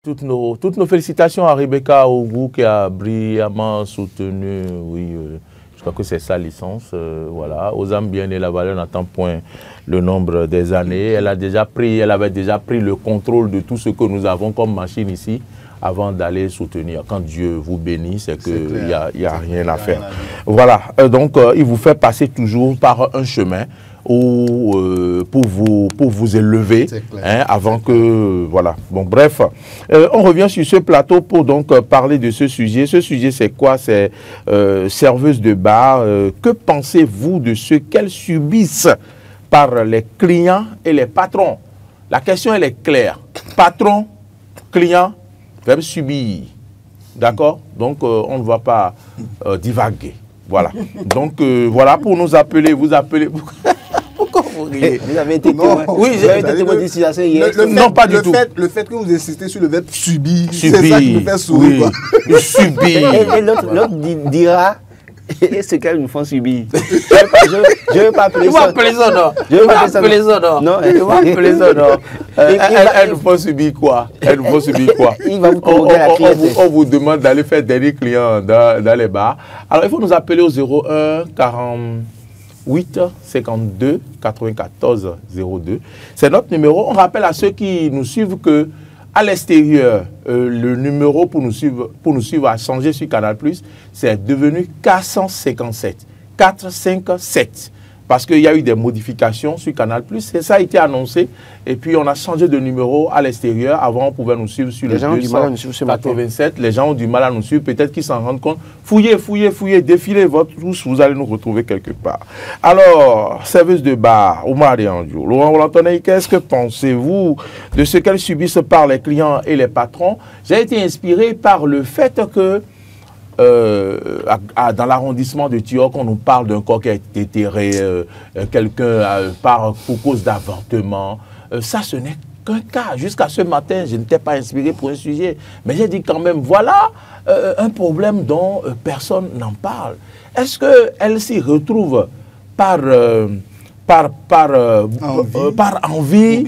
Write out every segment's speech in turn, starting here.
Toutes nos félicitations à Rebecca Ogu qui a brillamment soutenu, oui, je crois que c'est sa licence, voilà. Aux âmes bien et la valeur n'attend point le nombre des années. Elle avait déjà pris le contrôle de tout ce que nous avons comme machine ici avant d'aller soutenir. Quand Dieu vous bénit, c'est qu'il n'y a rien à faire. Voilà, donc il vous fait passer toujours par un chemin pour vous élever, hein, avant que... Voilà. Bon, bref, on revient sur ce plateau pour donc parler de ce sujet. Ce sujet, c'est quoi? C'est serveuse de bar. Que pensez-vous de ce qu'elles subissent par les clients et les patrons? La question, elle est claire. Patron, client, verbe subir. D'accord? Donc, on ne va pas divaguer. Voilà. Donc, voilà, pour nous appeler, vous appelez... Pourquoi vous riez? Vous avez été témoin. Oui, j'ai été témoin d'ici à hier. Non, pas du tout. Le fait que vous insistez sur le verbe subir, c'est ça qui me fait sourire. Oui. Subir. Et l'autre dira ce qu'elles nous font subir. Je ne veux pas appeler ça. Je ne veux pas appeler ça, non. Non, je ne veux pas appeler ça, non. Elles nous font subir quoi? Elles nous font subir quoi? Il va vous convoquer la criette. On vous demande d'aller faire dernier client dans les bars. Alors, il faut nous appeler au 01 48 52 94 02. C'est notre numéro. On rappelle à ceux qui nous suivent que à l'extérieur, le numéro pour nous suivre a changé sur Canal+. C'est devenu 457. 457. Parce qu'il y a eu des modifications sur Canal+. Et ça a été annoncé. Et puis, on a changé de numéro à l'extérieur. Avant, on pouvait nous suivre sur le 287. Les gens ont du mal à nous suivre. Peut-être qu'ils s'en rendent compte. Fouillez, fouillez, fouillez. Défilez votre tous. Vous allez nous retrouver quelque part. Alors, service de bar, Oumar Diandjo, Laurent Rolantonnet, qu'est-ce que pensez-vous de ce qu'elles subissent par les clients et les patrons? J'ai été inspiré par le fait que dans l'arrondissement de Thiok, on nous parle d'un corps qui a été déterré, quelqu'un part pour cause d'avortement. Ça, ce n'est qu'un cas. Jusqu'à ce matin, je n'étais pas inspiré pour un sujet. Mais j'ai dit quand même, voilà un problème dont personne n'en parle. Est-ce qu'elle s'y retrouve par envie?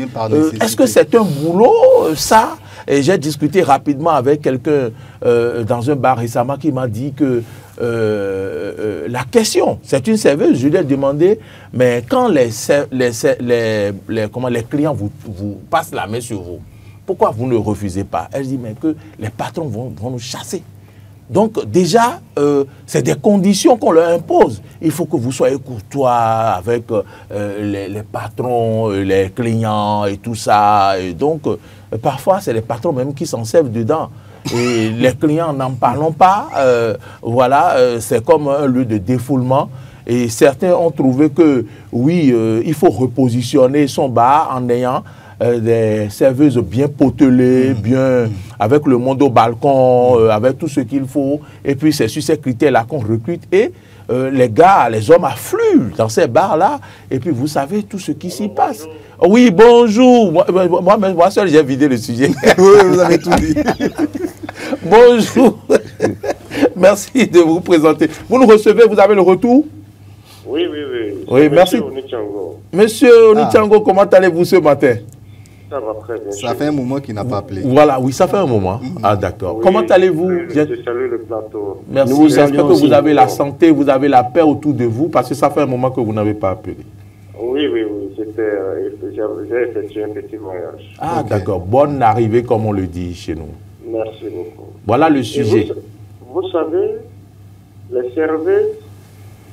Est-ce que c'est un boulot, ça? Et j'ai discuté rapidement avec quelqu'un dans un bar récemment qui m'a dit que la question, c'est une serveuse, je lui ai demandé, mais quand les clients vous passent la main sur vous, pourquoi vous ne refusez pas? Elle dit, mais que les patrons vont nous chasser. Donc déjà, c'est des conditions qu'on leur impose. Il faut que vous soyez courtois avec les patrons, les clients et tout ça. Et donc, parfois, c'est les patrons même qui s'en servent dedans. Et les clients n'en parlons pas. Voilà, c'est comme un lieu de défoulement. Et certains ont trouvé que, oui, il faut repositionner son bar en ayant des serveuses bien potelées, bien avec le monde au balcon, avec tout ce qu'il faut. Et puis c'est sur ces critères-là qu'on recrute. Et les hommes affluent dans ces bars-là. Et puis vous savez tout ce qui s'y passe. Oui, bonjour. Moi seul, j'ai vidé le sujet. Oui, vous avez tout dit. Bonjour. Merci de vous présenter. Vous nous recevez, vous avez le retour? Oui. Oui, merci. Monsieur Onitiango, comment allez-vous ce matin? Ça va très bien. Ça fait un moment qu'il n'a pas appelé. Voilà, oui, ça fait un moment. Ah, d'accord. Oui, comment allez-vous? Je salue le plateau. Merci. J'espère que vous avez la santé, vous avez la paix autour de vous, parce que ça fait un moment que vous n'avez pas appelé. Oui. J'ai effectué un petit voyage. Ah, d'accord. Bonne arrivée, comme on le dit chez nous. Merci beaucoup. Voilà le sujet. Vous savez, les serveuses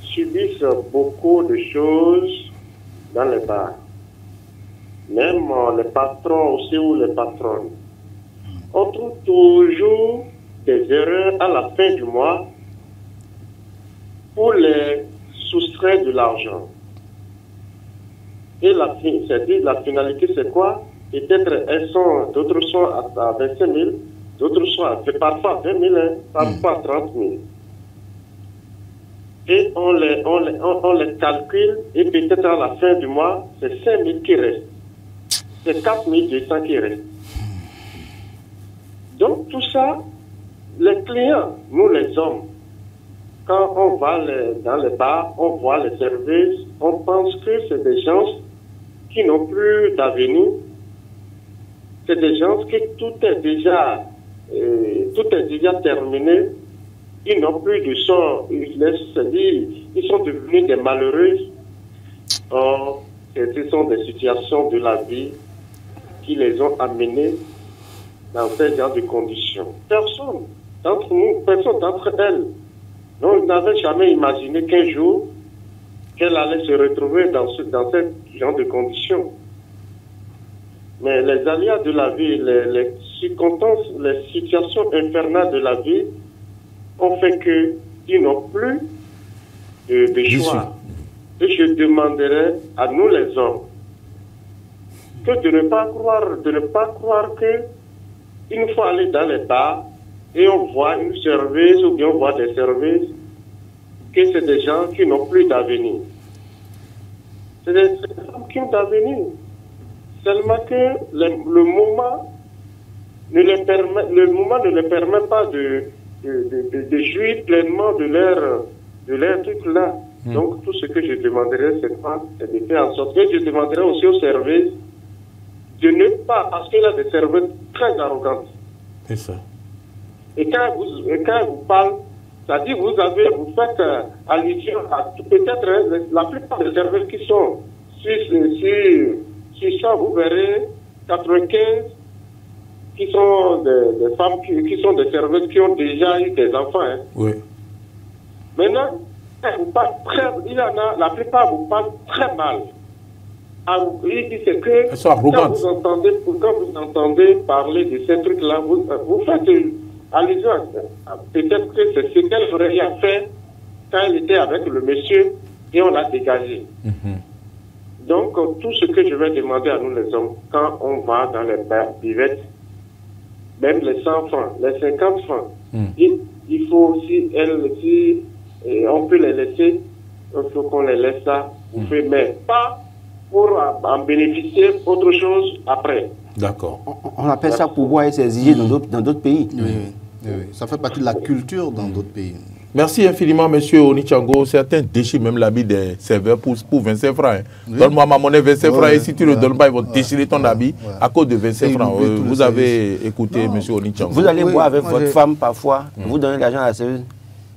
subissent beaucoup de choses dans les bars. Même les patrons aussi ou les patronnes. On trouve toujours des erreurs à la fin du mois pour les soustraire de l'argent. Et la finalité, c'est quoi? Peut-être d'autres sont à 25 000, d'autres sont parfois 20 000, parfois 30 000. Et on les calcule, et peut-être à la fin du mois, c'est 5 000 qui restent. C'est 4 200 qui restent. Donc tout ça, les clients, nous les hommes, quand on va dans les bars, on voit les serveuses, on pense que c'est des gens qui n'ont plus d'avenir, c'est des gens que tout est déjà terminé. Ils n'ont plus de sort. Ils sont devenus des malheureux. Or, ce sont des situations de la vie qui les ont amenés dans ce genre de conditions. Personne d'entre nous, personne d'entre elles, n'avait jamais imaginé qu'un jour, qu'elle allait se retrouver dans ce genre de conditions. Mais les aléas de la vie, les circonstances, les situations infernales de la vie ont fait qu'ils n'ont plus de choix. Et je demanderais à nous les hommes que de ne pas croire que une fois aller dans les bars et on voit une serveuse ou bien on voit des serveuses, que c'est des gens qui n'ont plus d'avenir. C'est des femmes qui ont d'avenir. Seulement que le moment ne les permet pas de jouir pleinement de leur truc là. Donc tout ce que je demanderais, c'est de faire en sorte que je demanderais aussi aux serveuses de ne pas, parce qu'il y a des serveuses très arrogantes. C'est ça. Et quand vous parlez, c'est-à-dire vous faites allusion à peut-être la plupart des serveuses qui sont sur ça, vous verrez 95 qui sont des femmes qui sont des serveuses qui ont déjà eu des enfants. Hein. Oui. Maintenant, la plupart vous parlent très mal. C'est que quand vous entendez parler de ces trucs-là, vous faites allusion à peut-être que c'est ce qu'elle aurait fait quand elle était avec le monsieur et on l'a dégagé. Donc, tout ce que je vais demander à nous les hommes, quand on va dans les bivettes, même les 100 francs, les 50 francs, il faut aussi, on peut les laisser, il faut qu'on les laisse ça, mais pas pour en bénéficier autre chose après. D'accord. On appelle ça pouvoir et s'exiger dans d'autres pays. Oui. Ça fait partie de la culture dans d'autres pays. Merci infiniment, monsieur Onitshango. Certains déchirent même l'habit des serveurs pour 25 francs. Hein. Donne-moi ma monnaie 25 francs et si tu ne le donnes pas, ils vont déchirer ton habit à cause de 25 francs. Vous avez écouté, monsieur Onitshango. Vous allez boire avec votre femme parfois, vous donnez l'argent à la serveuse.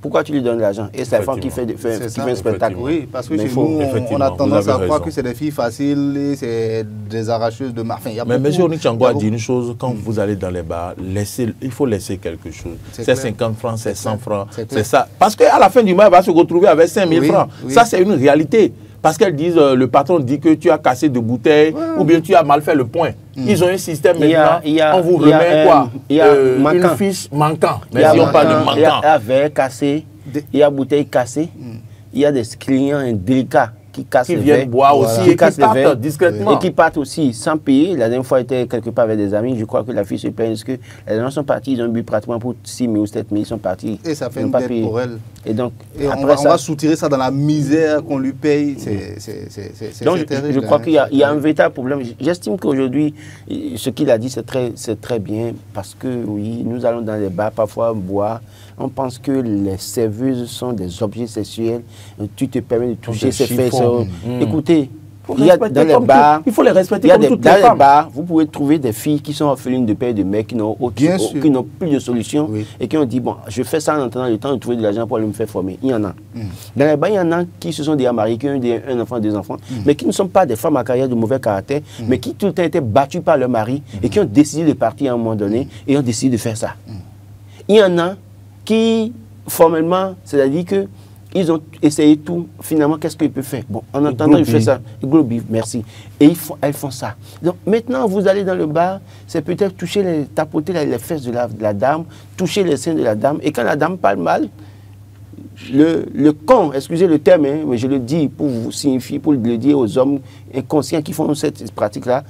Pourquoi tu lui donnes l'argent? Et c'est la femme qui fait un spectacle. Oui, parce que chez nous, on a tendance à croire que c'est des filles faciles et c'est des arracheuses de marfin. Mais M. Onitshango a dit une chose, quand vous allez dans les bars, il faut laisser quelque chose. C'est 50 francs, c'est 100 francs, c'est ça. Parce qu'à la fin du mois, elle va se retrouver avec 5000 francs. Ça, c'est une réalité. Parce qu'elles disent, le patron dit que tu as cassé de bouteilles ou bien tu as mal fait le point. Ils ont un système maintenant, on vous remet quoi une fiche manquant. Mais si on parle de manquant. Il y a verre cassé, il y a bouteille cassée, il y a des clients indélicats qui cassent les verres. Qui viennent boire aussi et qui partent discrètement. Et qui partent aussi sans payer. La dernière fois, j'étais quelque part avec des amis, je crois que la fille se plaint parce que les gens sont partis, ils ont bu pratiquement pour 6 000 ou 7 000, ils sont partis. Et ça fait une dette pour elle. Et donc, on va soutirer ça dans la misère qu'on lui paye. Donc, je crois qu'il y a un véritable problème. J'estime qu'aujourd'hui, ce qu'il a dit, c'est très bien parce que, oui, nous allons dans les bars parfois boire. On pense que les serveuses sont des objets sexuels. Tu te permets de toucher ces fesses. Écoutez, il y a dans les bars, il faut les respecter comme toutes les femmes. Dans les bars, vous pouvez trouver des filles qui sont orphelines de père et de mère, qui n'ont plus de solution et qui ont dit, bon, je fais ça en attendant le temps de trouver de l'argent pour aller me faire former. Il y en a. Dans les bars, il y en a qui se sont déjà mariés, qui ont un enfant, 2 enfants, mais qui ne sont pas des femmes à carrière de mauvais caractère, mais qui tout le temps étaient battues par leur mari et qui ont décidé de partir à un moment donné et ont décidé de faire ça. Il y en a qui, formellement, c'est-à-dire qu'ils ont essayé tout. Finalement, qu'est-ce qu'ils peuvent faire? Bon, en attendant, ils font ça. Merci. Et elles font ça. Donc, maintenant, vous allez dans le bar, c'est peut-être tapoter les fesses de la dame, toucher les seins de la dame. Et quand la dame parle mal, le con, excusez le terme, hein, mais je le dis pour vous signifier, pour le dire aux hommes inconscients qui font cette pratique-là,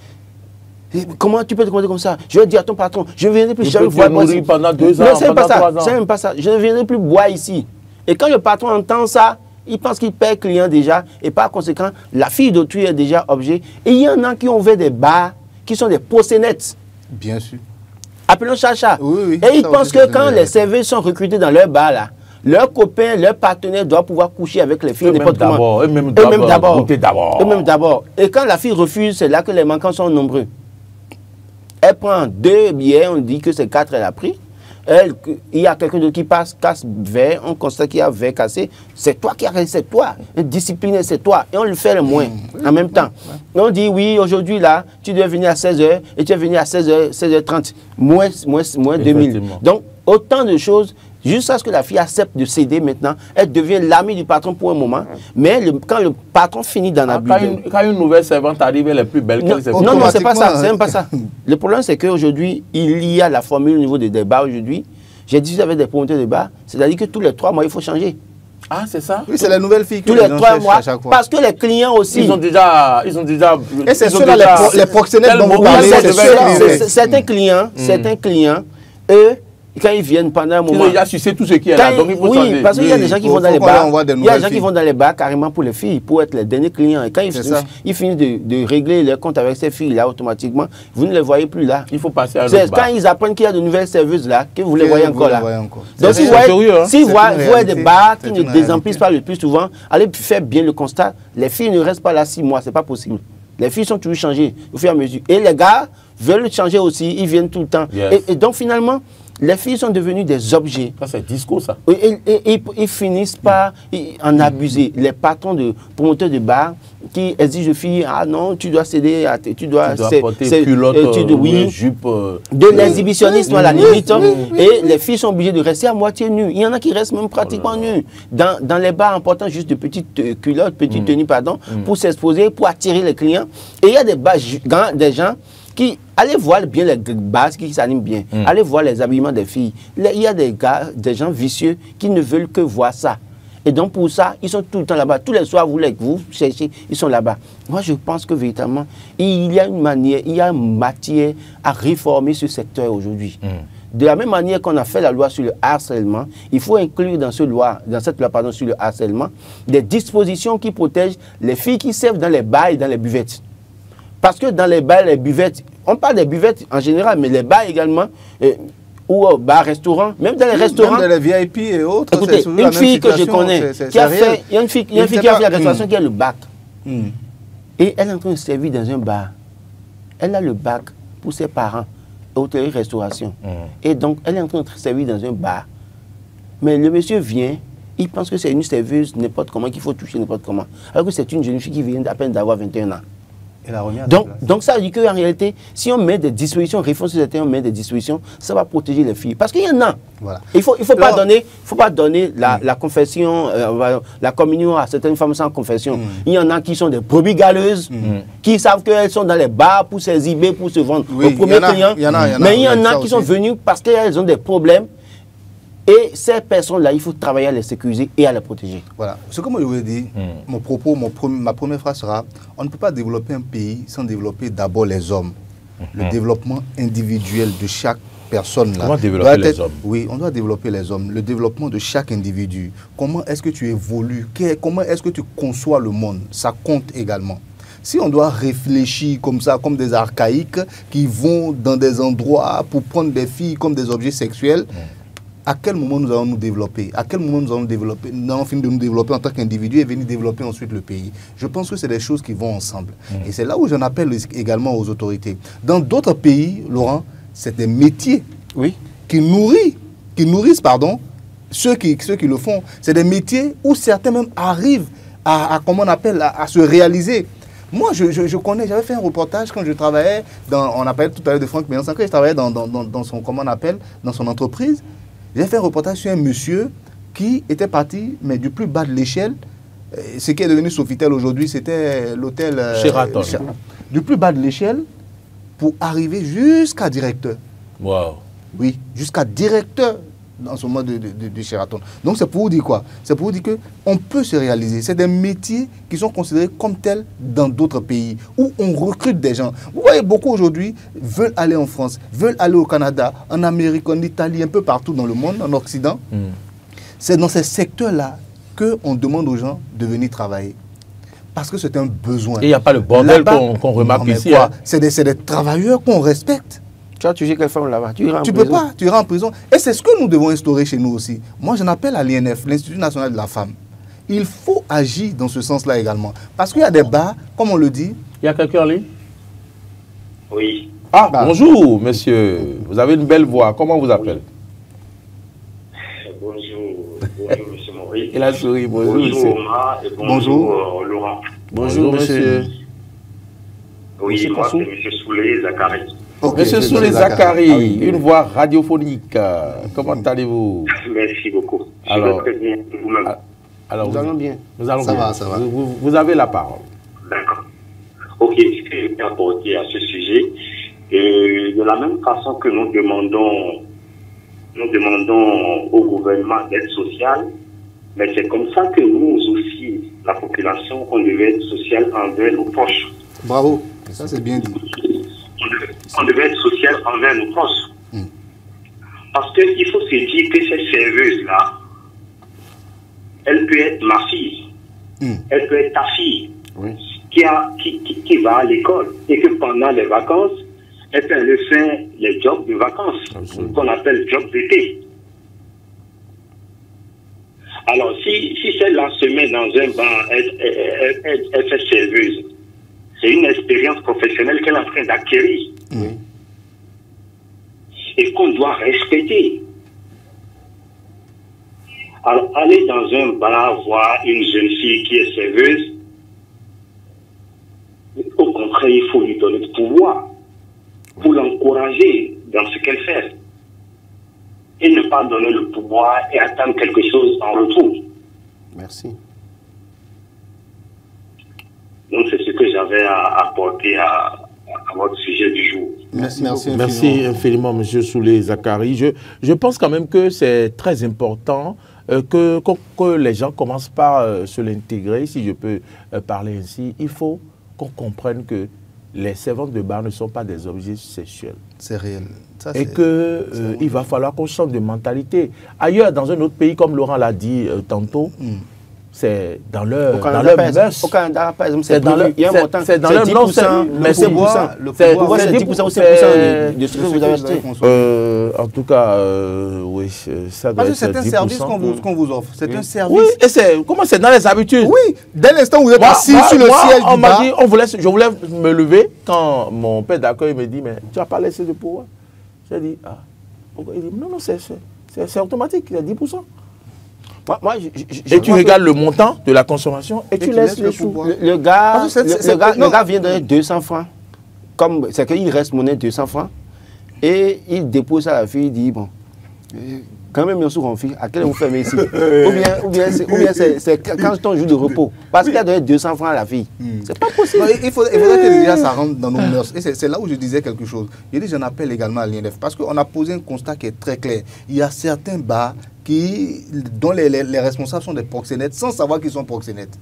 comment tu peux te comporter comme ça? Je vais dire à ton patron, je ne viendrai plus jamais boire ici. Pendant 2 ans, non, c'est pas ça. C'est même pas ça. Je ne viendrai plus boire ici. Et quand le patron entend ça, il pense qu'il perd client déjà. Et par conséquent, la fille d'autrui est déjà objet. Et il y en a qui ont ouvert des bars qui sont des proxénètes. Bien sûr. Appelons chacha. Oui, et ils pensent que quand les serveurs sont recrutés dans leur bar là, leurs copains, leurs partenaires doivent pouvoir coucher avec les filles n'importe comment. Eux-mêmes d'abord. Et quand la fille refuse, c'est là que les manquants sont nombreux. Elle prend 2 billets, on dit que c'est 4, elle a pris. Il y a quelqu'un d'autre qui casse verre, on constate qu'il y a verre cassé, c'est toi qui as, c'est toi, discipliné, c'est toi, et on le fait le moins en même temps. Et on dit oui, aujourd'hui là, tu dois venir à 16h et tu es venu à 16h30, moins 2000. Donc autant de choses, jusqu'à ce que la fille accepte de céder maintenant, elle devient l'amie du patron pour un moment, mais quand le patron finit d'en abuser... Quand une nouvelle servante arrive, elle est plus belle qu'elle. Non, c'est pas ça, c'est même pas ça. Le problème, c'est qu'aujourd'hui, il y a la formule au niveau des bars aujourd'hui. J'ai discuté avec des promoteurs de bars, c'est-à-dire que tous les 3 mois, il faut changer. Ah, c'est ça? Oui, c'est la nouvelle fille. Tous les 3 mois, parce que les clients aussi... Ils ont déjà... Et c'est ceux-là, les proxénètes dont vous parlez, certains clients, eux, quand ils viennent pendant un moment... Ils ont sucé tout ce qui est là, donc il faut changer. Oui, parce qu'il y a des gens qui vont dans les bars. Il y a des gens qui vont dans les bars carrément pour les filles, pour être les derniers clients. Et quand ils finissent de régler leurs comptes avec ces filles-là, automatiquement, vous ne les voyez plus là. Il faut passer à un autre bar. C'est quand ils apprennent qu'il y a de nouvelles serveuses là, que vous les voyez encore là. Donc si vous voyez des bars qui ne désemplissent pas le plus souvent, allez faire bien le constat, les filles ne restent pas là 6 mois, c'est pas possible. Les filles sont toujours changées au fur et à mesure. Et les gars veulent changer aussi, ils viennent tout le temps. Et donc finalement, les filles sont devenues des objets. Ça, c'est disco, ça. Et ils finissent par en abuser. Les patrons de promoteurs de bars qui exigent aux filles, ah non, tu dois céder, tu dois porter culotte, jupe. De l'exhibitionnisme à la limite. Et les filles sont obligées de rester à moitié nues. Il y en a qui restent même pratiquement nues. Dans les bars, en portant juste de petites culottes, petites tenues, pardon, pour s'exposer, pour attirer les clients. Et il y a des gens qui, allez voir bien les bases qui s'animent bien, allez voir les habillements des filles. Il y a des gens vicieux qui ne veulent que voir ça. Et donc pour ça, ils sont tout le temps là-bas. Tous les soirs, vous cherchez, ils sont là-bas. Moi, je pense que véritablement, il y a une matière à réformer ce secteur aujourd'hui. De la même manière qu'on a fait la loi sur le harcèlement, il faut inclure dans cette loi sur le harcèlement, des dispositions qui protègent les filles qui servent dans les bars et dans les buvettes. Parce que dans les bars, les buvettes, on parle des buvettes en général, mais les bars également, ou bars, restaurants, même dans les restaurants. Même dans les VIP et autres. Écoutez, une fille que je connais, il y a une fille qui a fait la restauration qui a le bac. Et elle est en train de servir dans un bar. Elle a le bac pour ses parents, hôtellerie-restauration. Et donc, elle est en train de servir dans un bar. Mais le monsieur vient, il pense que c'est une serveuse n'importe comment, qu'il faut toucher n'importe comment. Alors que c'est une jeune fille qui vient à peine d'avoir 21 ans. Donc ça veut dire qu'en réalité, si on met des dispositions, réforme société, on met des dispositions, ça va protéger les filles. Parce qu'il y en a. Voilà. Il faut pas donner la confession, la communion à certaines femmes sans confession. Il y en a qui sont des brebis galeuses, qui savent qu'elles sont dans les bars pour s'exhiber, pour se vendre au premier client. Mais il y en a qui sont venus parce qu'elles ont des problèmes. Et ces personnes-là, il faut travailler à les sécuriser et à les protéger. Voilà. Ce que moi je veux dire, mon propos, ma première phrase sera, on ne peut pas développer un pays sans développer d'abord les hommes. Le développement individuel de chaque personne. Comment développer les hommes? Oui, on doit développer les hommes. Le développement de chaque individu. Comment est-ce que tu évolues? Comment est-ce que tu conçois le monde? Ça compte également. Si on doit réfléchir comme ça, comme des archaïques qui vont dans des endroits pour prendre des filles comme des objets sexuels, à quel moment nous allons nous développer? À quel moment nous allons développer? Nous allons finir de nous développer en tant qu'individu et venir développer ensuite le pays. Je pense que c'est des choses qui vont ensemble. Et c'est là où j'en appelle également aux autorités. Dans d'autres pays, Laurent, c'est des métiers qui nourrissent ceux qui le font. C'est des métiers où certains même arrivent à se réaliser. Moi, je connais, j'avais fait un reportage quand je travaillais on appelle tout à l'heure de Franck Mélenchon, quand je travaillais dans son entreprise. J'ai fait un reportage sur un monsieur qui était parti, mais du plus bas de l'échelle. Ce qui est devenu Sofitel aujourd'hui, c'était l'hôtel Sheraton. Du plus bas de l'échelle pour arriver jusqu'à directeur. Wow. Oui, jusqu'à directeur dans ce moment de Sheraton. Donc c'est pour vous dire quoi? C'est pour vous dire qu'on peut se réaliser. C'est des métiers qui sont considérés comme tels dans d'autres pays où on recrute des gens. Vous voyez, beaucoup aujourd'hui veulent aller en France, veulent aller au Canada, en Amérique, en Italie, un peu partout dans le monde, en Occident. C'est dans ces secteurs-là qu'on demande aux gens de venir travailler. Parce que c'est un besoin. Et il n'y a pas le bordel qu'on remarque ici. C'est des travailleurs qu'on respecte. Tu as touché quelle femme là-bas? Tu peux pas, tu iras en prison. Et c'est ce que nous devons instaurer chez nous aussi. Moi, j'en appelle à l'INF, l'Institut national de la femme. Il faut agir dans ce sens-là également. Parce qu'il y a des bars, comme on le dit. Il y a quelqu'un en ligne? Oui. Ah, bonjour, monsieur. Vous avez une belle voix. Comment vous appelez? Bonjour, monsieur Maurice. Il a souri. Bonjour, monsieur. Omar et bonjour, Laurent. Bonjour, monsieur. Oui, monsieur moi, c'est monsieur Soulé Zachary. Okay, monsieur Soulé Zachary, une voix radiophonique. Comment allez-vous? Merci beaucoup. Alors, très bien, vous-même. Alors, nous allons bien. Nous allons ça bien. Va, ça va. Vous avez la parole. D'accord. Ok, ce que je peux apporter à ce sujet, de la même façon que nous demandons au gouvernement d'aide sociale, mais c'est comme ça que nous aussi, la population, on devait être social envers nos proches. Bravo, ça c'est bien dit. On devait être social envers nos proches. Parce qu'il faut se dire que cette serveuse-là, elle peut être ma fille, elle peut être ta fille, qui va à l'école et que pendant les vacances, elle peut aller faire les jobs de vacances, qu'on appelle jobs d'été. Alors, si celle-là se met dans un banc, elle fait serveuse, c'est une expérience professionnelle qu'elle est en train d'acquérir. Et qu'on doit respecter. Alors, aller dans un bar, voir une jeune fille qui est serveuse, au contraire, il faut lui donner le pouvoir pour l'encourager dans ce qu'elle fait. Et ne pas donner le pouvoir et attendre quelque chose en retour. Merci. Donc, c'est ce que j'avais à apporter à votre sujet du jour. Merci infiniment, M. Soulé Zachary. Je pense quand même que c'est très important que les gens commencent par se l'intégrer, si je peux parler ainsi. Il faut qu'on comprenne que les servantes de bar ne sont pas des objets sexuels. C'est réel. Ça, et qu'il va falloir qu'on change de mentalité. Ailleurs, dans un autre pays, comme Laurent l'a dit tantôt, c'est dans leur mœurs. Au Canada, par exemple, c'est dans leur non, mais c'est 10%. Le pouvoir, c'est 10% ou 5% de ce que vous avez acheté. En tout cas, oui, ça doit être 10%. C'est un service qu'on vous offre. C'est un service. Oui, et comment c'est dans les habitudes. Oui, dès l'instant où vous êtes assis sur le siège on m'a dit, je voulais me lever quand mon père d'accueil me dit, mais tu n'as pas laissé de pouvoir. J'ai dit, ah. Il dit, non, c'est automatique, il y a 10%. Et tu regardes le montant de la consommation et tu laisses les sous. Le gars vient donner 200 francs. C'est qu'il reste monnaie 200 francs. Et il dépose à la fille, il dit, bon, quand même, bien sûr, on fait, à quel vous fermez ici? Ou bien c'est quand ton jour de repos. Parce qu'il a donné 200 francs à la fille. C'est pas possible. Non, il faudrait que déjà ça rentre dans nos mœurs. Et c'est là où je disais quelque chose. Je dis, j'en appelle également à l'INF. Parce qu'on a posé un constat qui est très clair. Il y a certains bars dont les responsables sont des proxénètes sans savoir qu'ils sont proxénètes.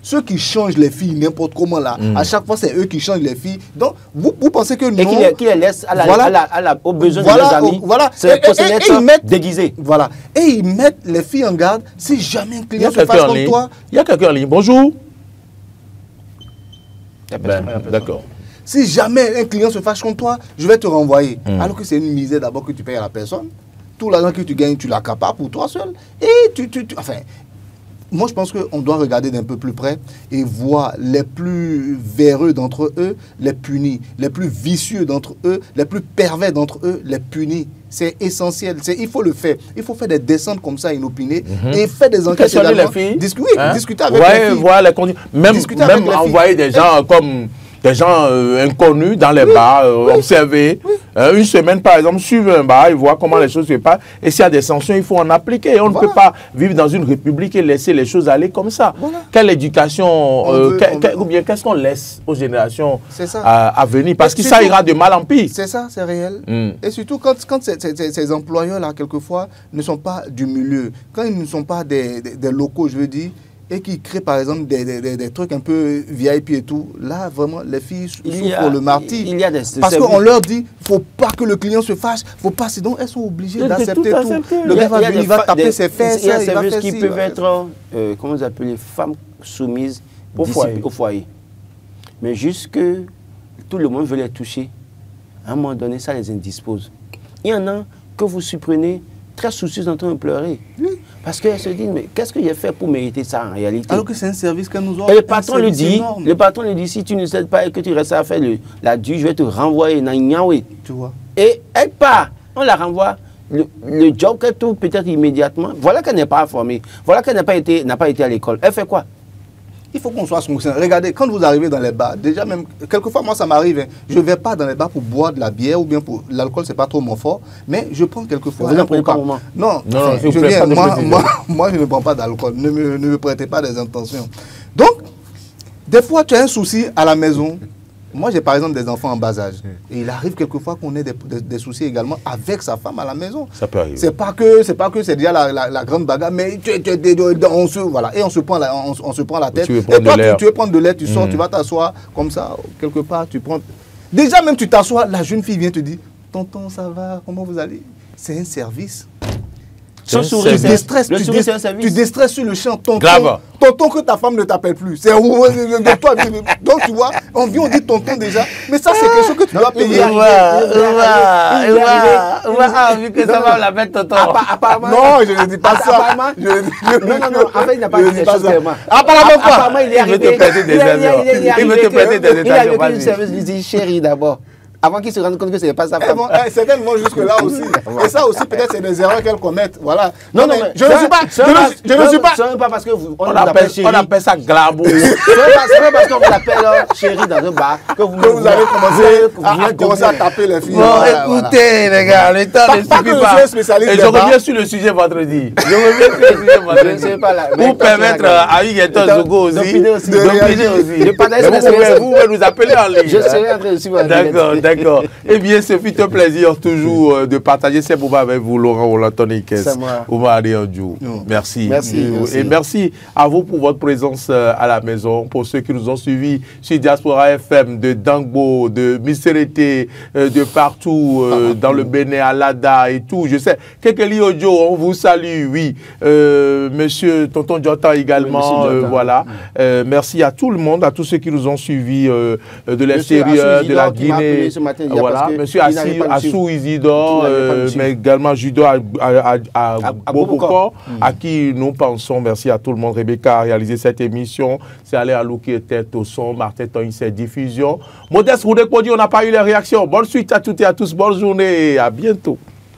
Ceux qui changent les filles n'importe comment là, à chaque fois c'est eux qui changent les filles. Donc vous pensez que non. Et qui les laissent aux besoins de leurs amis. Voilà. C'est les proxénètes déguisés. Voilà. Et ils mettent les filles en garde si jamais un client se fasse comme toi. Il y a quelqu'un en ligne. Bonjour. D'accord. Si jamais un client se fâche contre toi, je vais te renvoyer. Alors que c'est une misère d'abord que tu payes à la personne. Tout l'argent que tu gagnes, tu l'accapares pour toi seul. Et enfin, moi je pense qu'on doit regarder d'un peu plus près et voir les plus véreux d'entre eux, les punis. Les plus vicieux d'entre eux, les plus pervers d'entre eux, les punis. C'est essentiel. Il faut le faire. Il faut faire des descentes comme ça inopinées et faire des enquêtes. Questionner les filles. Discuter avec les filles. Voir les conditions. Même envoyer des gens comme des gens inconnus dans les bars, observer. Une semaine, par exemple, suivre un bar et voir comment les choses se passent. Et s'il y a des sanctions, il faut en appliquer. On ne peut pas vivre dans une république et laisser les choses aller comme ça. Quelle éducation, ou bien qu'est-ce qu'on laisse aux générations à venir? Parce que ça ira de mal en pire. C'est ça, c'est réel. Et surtout quand ces employeurs-là, quelquefois, ne sont pas du milieu, quand ils ne sont pas des locaux, je veux dire, et qui créent par exemple des trucs un peu VIP et tout, là vraiment les filles souffrent pour le martyr. Parce qu'on leur dit, il ne faut pas que le client se fâche, faut pas, sinon elles sont obligées d'accepter tout. Le gars va venir, il va taper ses fesses. Il y a des services qui peuvent être, comment vous appelez, femmes soumises au foyer. Mais juste que tout le monde veut les toucher, à un moment donné, ça les indispose. Il y en a que vous supprenez très soucieux d'entendre pleurer. Parce qu'elle se dit, mais qu'est-ce que j'ai fait pour mériter ça en réalité? Alors que c'est un service qu'elle nous offre. Et le patron lui dit, si tu ne cèdes pas et que tu restes à faire la dure, je vais te renvoyer. Tu vois. Et elle part, on la renvoie. Le job qu'elle trouve peut-être immédiatement, voilà qu'elle n'est pas formée, voilà qu'elle n'a pas été à l'école. Elle fait quoi? Il faut qu'on soit conscient. Regardez, quand vous arrivez dans les bars, déjà même, quelquefois moi ça m'arrive, hein, je ne vais pas dans les bars pour boire de la bière ou bien pour l'alcool, c'est pas trop mon fort, mais je prends quelquefois. Vous n'en prenez pas au moment? Non, je viens, moi je ne prends pas d'alcool, ne me prêtez pas des intentions. Donc, des fois tu as un souci à la maison. Moi, j'ai par exemple des enfants en bas âge. Et il arrive quelquefois qu'on ait des soucis également avec sa femme à la maison. Ça peut arriver. C'est pas que c'est déjà la grande bagarre, mais on se prend la tête. Et toi, tu veux prendre de l'air, tu sors, tu vas t'asseoir comme ça, quelque part, tu prends. Déjà, même tu t'assois, la jeune fille vient te dire, tonton, ça va, comment vous allez? C'est un service. Sans sourire, tu déstresses sur le champ. Tonton que ta femme ne t'appelle plus. C'est toi. Donc tu vois, on dit tonton déjà. Mais ça, c'est quelque chose que tu dois payer. Vu que ça va la mettre tonton. Non, je ne dis pas ça. Non, en fait, il n'a pas dit ça. Apparemment, il est arrivé. Il veut te prêter des déserts. Il veut te prêter des déserts. Il a vécu une service, lui dit chérie d'abord. Avant qu'il se rende compte que ce n'est pas sa femme. Certaines vont jusque-là aussi. Et ça aussi, peut-être, c'est des erreurs qu'elles commettent. Voilà. Non, mais je ne suis pas. Ce n'est pas parce que on appelle chérie. On appelle ça glamour. Ce n'est pas parce qu'on vous appelle chérie dans un bar que vous allez commencer à taper les filles. Bon, écoutez, les gars, le temps ne suffit pas. Et je reviens sur le sujet vendredi. Pour permettre à Huguetto Zogo aussi d'opiner aussi. Vous pouvez nous appeler en ligne. Je serai en train de suivre. D'accord. Eh bien, ce fut un plaisir toujours de partager ces moments avec vous, Laurent Olatonike. Merci. Et merci à vous pour votre présence à la maison, pour ceux qui nous ont suivis sur Diaspora FM, de Dangbo, de Miserete, de partout, dans le Bénin, à Lada et tout. Je sais, Kekeli Ojo, on vous salue, oui. Monsieur Tonton Djota également, voilà. Merci à tout le monde, à tous ceux qui nous ont suivis de l'extérieur, de la Guinée. Voilà, monsieur Assou Isidore, mais également Judo à Boboko, à qui nous pensons. Merci à tout le monde. Rebecca a réalisé cette émission. C'est allé à Lou qui était au son, Martin Toyin, cette diffusion. Modeste Roudek, on n'a pas eu les réactions. Bonne suite à toutes et à tous. Bonne journée et à bientôt.